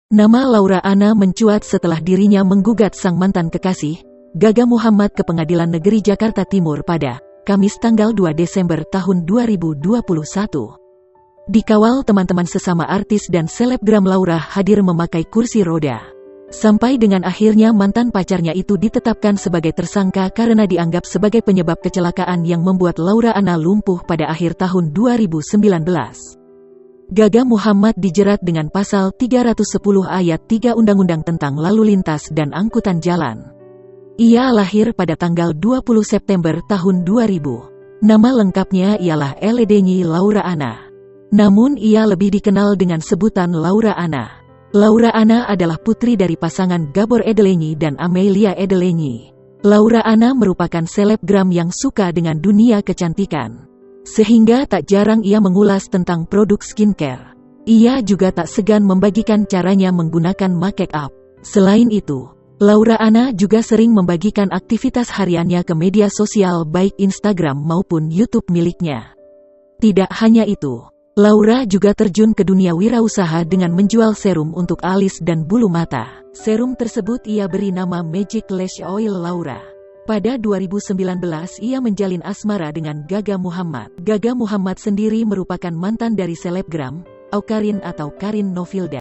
Nama Laura Anna mencuat setelah dirinya menggugat sang mantan kekasih, Gaga Muhammad ke Pengadilan Negeri Jakarta Timur pada Kamis tanggal 2 Desember tahun 2021. Dikawal teman-teman sesama artis dan selebgram, Laura hadir memakai kursi roda. Sampai dengan akhirnya mantan pacarnya itu ditetapkan sebagai tersangka karena dianggap sebagai penyebab kecelakaan yang membuat Laura Anna lumpuh pada akhir tahun 2019. Gaga Muhammad dijerat dengan pasal 310 ayat 3 Undang-Undang tentang Lalu Lintas dan Angkutan Jalan. Ia lahir pada tanggal 20 September tahun 2000. Nama lengkapnya ialah Eledenyi Laura Anna. Namun ia lebih dikenal dengan sebutan Laura Anna. Laura Anna adalah putri dari pasangan Gabor Edelenyi dan Amelia Edelenyi. Laura Anna merupakan selebgram yang suka dengan dunia kecantikan, sehingga tak jarang ia mengulas tentang produk skincare. Ia juga tak segan membagikan caranya menggunakan make up. Selain itu, Laura Anna juga sering membagikan aktivitas hariannya ke media sosial baik Instagram maupun YouTube miliknya. Tidak hanya itu, Laura juga terjun ke dunia wirausaha dengan menjual serum untuk alis dan bulu mata. Serum tersebut ia beri nama Magic Lash Oil Laura. Pada 2019 ia menjalin asmara dengan Gaga Muhammad. Gaga Muhammad sendiri merupakan mantan dari selebgram Awkarin atau Karin Novilda.